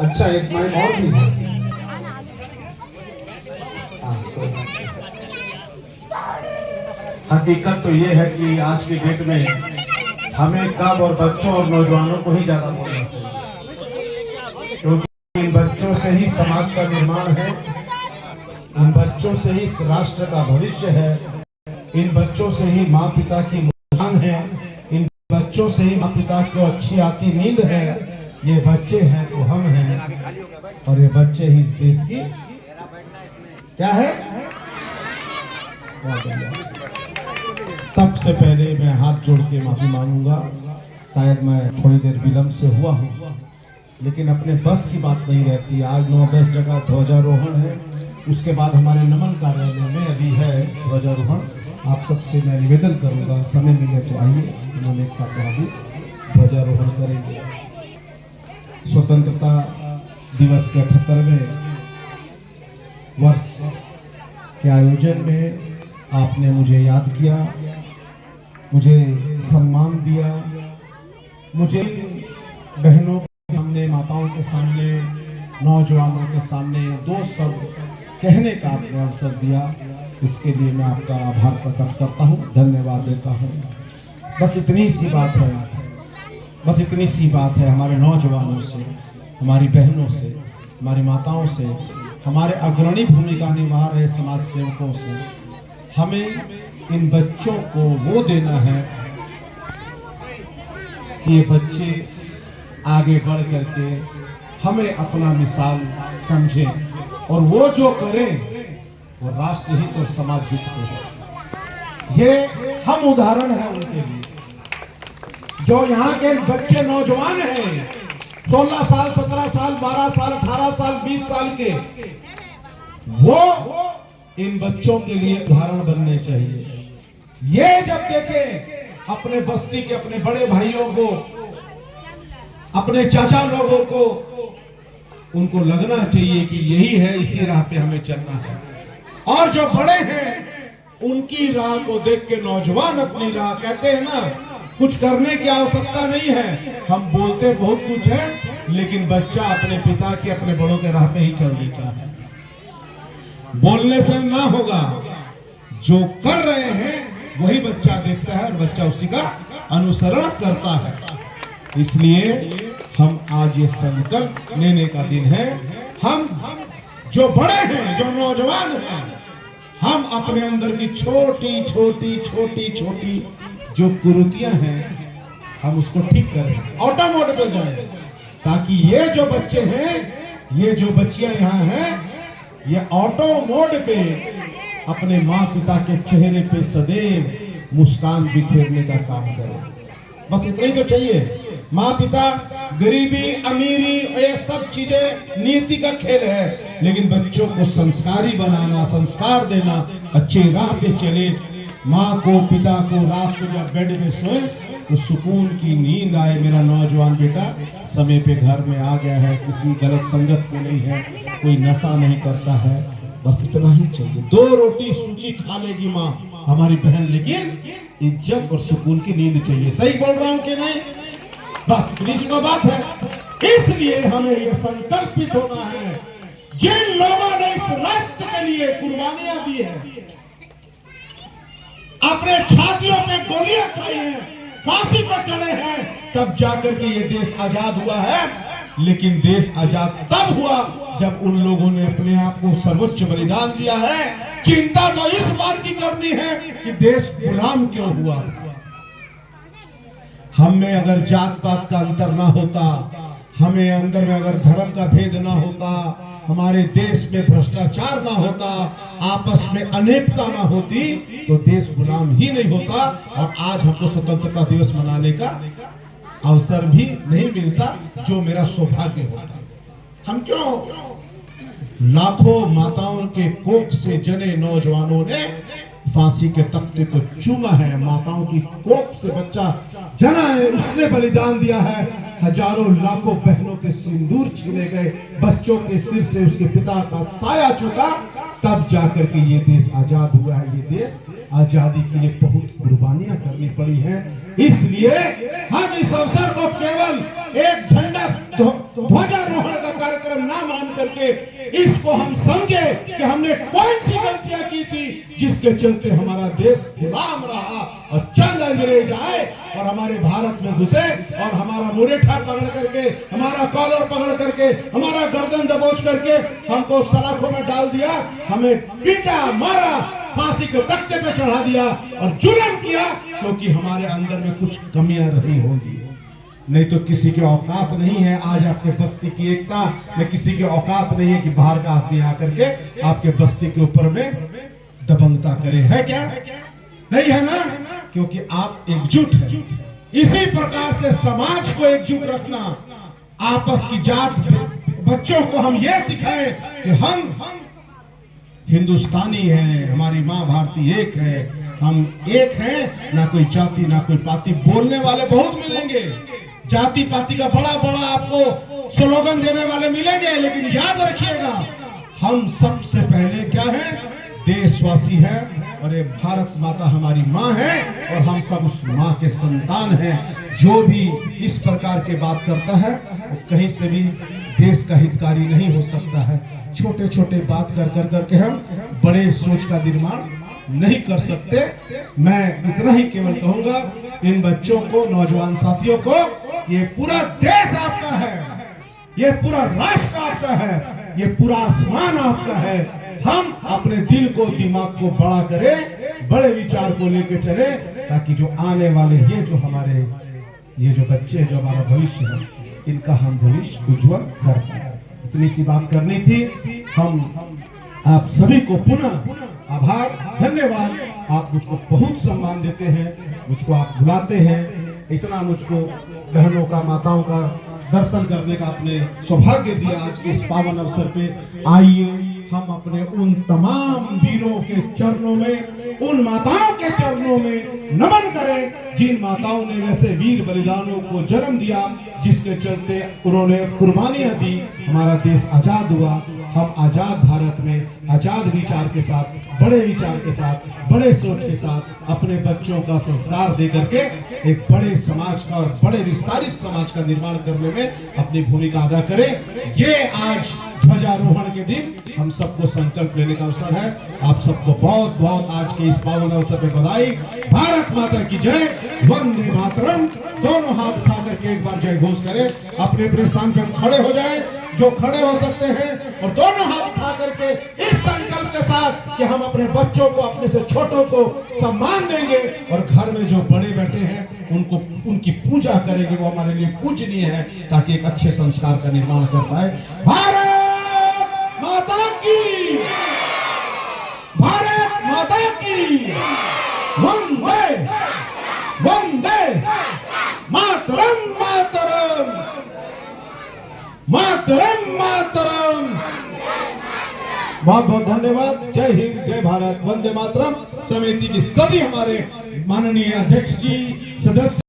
अच्छा एक माइक और भी है। हकीकत तो ये है कि आज की डेट में हमें कब और बच्चों और नौजवानों को ही ज्यादा बोलना चाहिए, क्योंकि इन बच्चों से ही समाज का निर्माण है, इन बच्चों से ही राष्ट्र का भविष्य है, इन बच्चों से ही माँ पिता की मुस्कान है, इन बच्चों से ही माँ पिता को अच्छी आती नींद है। ये बच्चे हैं तो हम हैं और ये बच्चे ही देश की क्या है। सबसे पहले मैं हाथ जोड़ के माफी मांगूंगा, शायद मैं थोड़ी देर विलंब से हुआ हूँ, लेकिन अपने बस की बात नहीं रहती। आज 9-10 जगह ध्वजारोहण है, उसके बाद हमारे नमन कार्यालय में अभी है ध्वजारोहण। आप सबसे मैं निवेदन करूंगा, समय मिले तो आइए, उन्होंने एक साथ भी ध्वजारोहण करेंगे। स्वतंत्रता दिवस के 78वें वर्ष के आयोजन में आपने मुझे याद किया, मुझे सम्मान दिया, मुझे बहनों के सामने, माताओं के सामने, नौजवानों के सामने दो शब्द कहने का आपने अवसर दिया। इसके लिए मैं आपका आभार प्रकट करता हूँ, धन्यवाद देता हूँ। बस इतनी सी बात है, बस इतनी सी बात है। हमारे नौजवानों से, हमारी बहनों से, हमारी माताओं से, हमारे अग्रणी भूमिका निभा रहे समाज सेवकों से हमें इन बच्चों को वो देना है कि ये बच्चे आगे बढ़ करके हमें अपना मिसाल समझें और वो जो करें वो राष्ट्र हित और समाज हित को है। ये हम उदाहरण है उनके लिए। जो यहाँ के बच्चे नौजवान हैं, 16 साल, 17 साल, 12 साल, 18 साल, 20 साल के, वो इन बच्चों के लिए उदाहरण बनने चाहिए। ये जब देखे अपने बस्ती के अपने बड़े भाइयों को, अपने चाचा लोगों को, उनको लगना चाहिए कि यही है, इसी राह पे हमें चलना है। और जो बड़े हैं उनकी राह को देख के नौजवान अपनी राह, कहते हैं ना, कुछ करने की आवश्यकता नहीं है, हम बोलते बहुत कुछ है, लेकिन बच्चा अपने पिता के, अपने बड़ों के राह पे ही चल देता है। बोलने से ना होगा, जो कर रहे हैं वही बच्चा देखता है और बच्चा उसी का अनुसरण करता है। इसलिए हम आज ये संकल्प लेने का दिन है। हम जो बड़े हैं, जो नौजवान हैं, हम अपने अंदर की छोटी छोटी छोटी छोटी जो कुरीतियां हैं, हम उसको ठीक करें, ऑटो मोड पे जाएं, ताकि ये जो बच्चे हैं, ये जो बच्चियां यहाँ हैं, ये ऑटो मोड पे अपने माँ पिता के चेहरे पे सदैव मुस्कान बिखेरने का काम करें। बस इतना ही तो चाहिए। माँ पिता, गरीबी, अमीरी, ये सब चीजें नीति का खेल है, लेकिन बच्चों को संस्कारी बनाना, संस्कार देना, अच्छे राह पे चले। माँ को, पिता को रात को जब बेड में सोए तो सुकून की नींद आए, मेरा नौजवान बेटा समय पे घर में आ गया है, किसी गलत संगत में नहीं है, कोई नशा नहीं करता है। बस इतना ही चाहिए। 2 रोटी सूखी खा लेगी माँ हमारी बहन, लेकिन इज्जत और सुकून की नींद चाहिए। सही बोल रहा हूँ कि नहीं? बस इतनी सी तो बात है। इसलिए हमें ये संकल्पित होना है, जिन लोगों ने इस राष्ट्र के लिए कुर्बानियां दी है, अपने छातियों पे गोलियां खाई हैं, फांसी पर चढ़े हैं, तब जाकर के ये देश आजाद हुआ है। लेकिन देश आजाद तब हुआ जब उन लोगों ने अपने आप को सर्वोच्च बलिदान दिया है। चिंता तो इस बात की करनी है कि देश गुलाम क्यों हुआ। हम में अगर जात पात का अंतर ना होता, हमें अंदर में अगर धर्म का भेद ना होता, हमारे देश में भ्रष्टाचार ना होता, आपस में अनेकता ना होती, तो देश गुलाम ही नहीं होता और आज हमको स्वतंत्रता दिवस मनाने का अवसर भी नहीं मिलता, जो मेरा सौभाग्य होता। हम क्यों लाखों माताओं के कोख से जने नौजवानों ने फांसी के तख्ते को चूमा है, माताओं की कोख से बच्चा जना है, उसने बलिदान दिया है। हजारों लाखों बहनों के सिंदूर छीने गए, बच्चों के सिर से उसके पिता का साया चुका, तब जाकर के ये देश आजाद हुआ है। ये देश आजादी के लिए बहुत कुर्बानियां करनी पड़ी हैं। इसलिए हम इस अवसर को केवल एक झंडा ध्वजारोहण का ना मान करके इसको हम समझे कि हमने कौन सी गलतियां की थी जिसके चलते हमारा देश गुलाम रहा और चंद अंग्रेज आए और हमारे भारत में घुसे और हमारा मुरेठा पकड़ करके, हमारा कॉलर पकड़ करके, हमारा गर्दन दबोच करके हमको सलाखों में डाल दिया, हमें पीटा, मारा, फांसी के तख्ते पे चढ़ा दिया और जुल्म किया, क्योंकि हमारे अंदर में कुछ कमियां रही होंगी। नहीं तो किसी के औकात नहीं है आज आपके बस्ती की एकता में, किसी के औकात नहीं है कि बाहर का आदमी आकर के आपके बस्ती के ऊपर में दबंगता करे। है क्या? नहीं है ना? क्योंकि आप एकजुट हैं। इसी प्रकार से समाज को एकजुट रखना, आपस की जात, बच्चों को हम ये सिखाएं कि हम हिंदुस्तानी हैं, हमारी माँ भारती एक है, हम एक हैं, ना कोई जाति ना कोई पाति। बोलने वाले बहुत मिलेंगे, जाति पाति का बड़ा बड़ा आपको स्लोगन देने वाले मिलेंगे, लेकिन याद रखिएगा हम सबसे पहले क्या है? देशवासी है और ये भारत माता हमारी माँ है और हम सब उस माँ के संतान हैं। जो भी इस प्रकार के बात करता है वो कहीं से भी देश का हितकारी नहीं हो सकता है। छोटे छोटे बात कर कर करके हम बड़े सोच का निर्माण नहीं कर सकते। मैं इतना ही केवल कहूंगा इन बच्चों को, नौजवान साथियों को, ये पूरा देश आपका है, ये पूरा राष्ट्र आपका है, ये पूरा आसमान आपका है। हम अपने दिल को, दिमाग को बड़ा करें, बड़े विचार को लेके चले, ताकि जो आने वाले ये जो बच्चे, जो हमारा भविष्य है, इनका हम भविष्य उज्जवल कर पाए। इतनी सी बात करनी थी। हम आप सभी को पुनः आभार, धन्यवाद। आप मुझको बहुत सम्मान देते हैं, मुझको आप बुलाते हैं, इतना मुझको बहनों का, माताओं का दर्शन करने का आपने सौभाग्य दिया आज के इस पावन अवसर पे। आइए हम अपने उन तमाम वीरों के चरणों में, उन माताओं के चरणों में नमन करें जिन माताओं ने वैसे वीर बलिदानों को जन्म दिया, जिसके चलते उन्होंने कुर्बानियां दी, हमारा देश आजाद हुआ। हम आजाद भारत में आजाद विचार के साथ, बड़े विचार के साथ, बड़े सोच के साथ अपने बच्चों का संस्कार दे करके एक बड़े समाज का और बड़े विस्तारित समाज का निर्माण करने में अपनी भूमिका अदा करें। ये आज ध्वजारोहण के दिन हम सबको संकल्प लेने का अवसर है। आप सबको बहुत बहुत आज के इस पावन अवसर पर बधाई। भारत माता की जय, वंदे मातरम। दोनों हाथ उठा करके एक बार जय घोष करें। अपने अपने स्थान पर खड़े हो जाएं, जो खड़े हो सकते हैं, और दोनों हाथ उठा करके इस संकल्प के साथ कि हम अपने बच्चों को, अपने से छोटों को सम्मान देंगे और घर में जो बड़े बैठे हैं उनको, उनकी पूजा करेंगे, वो हमारे लिए पूजनीय है, ताकि एक अच्छे संस्कार का निर्माण कर पाए। भारत माता की, भारत माता की, वंदे वंदे मातरम, मातरम मातरम, मातरम। बहुत बहुत धन्यवाद। जय हिंद, जय भारत, वंदे मातरम। समिति की सभी हमारे माननीय अध्यक्ष जी, सदस्य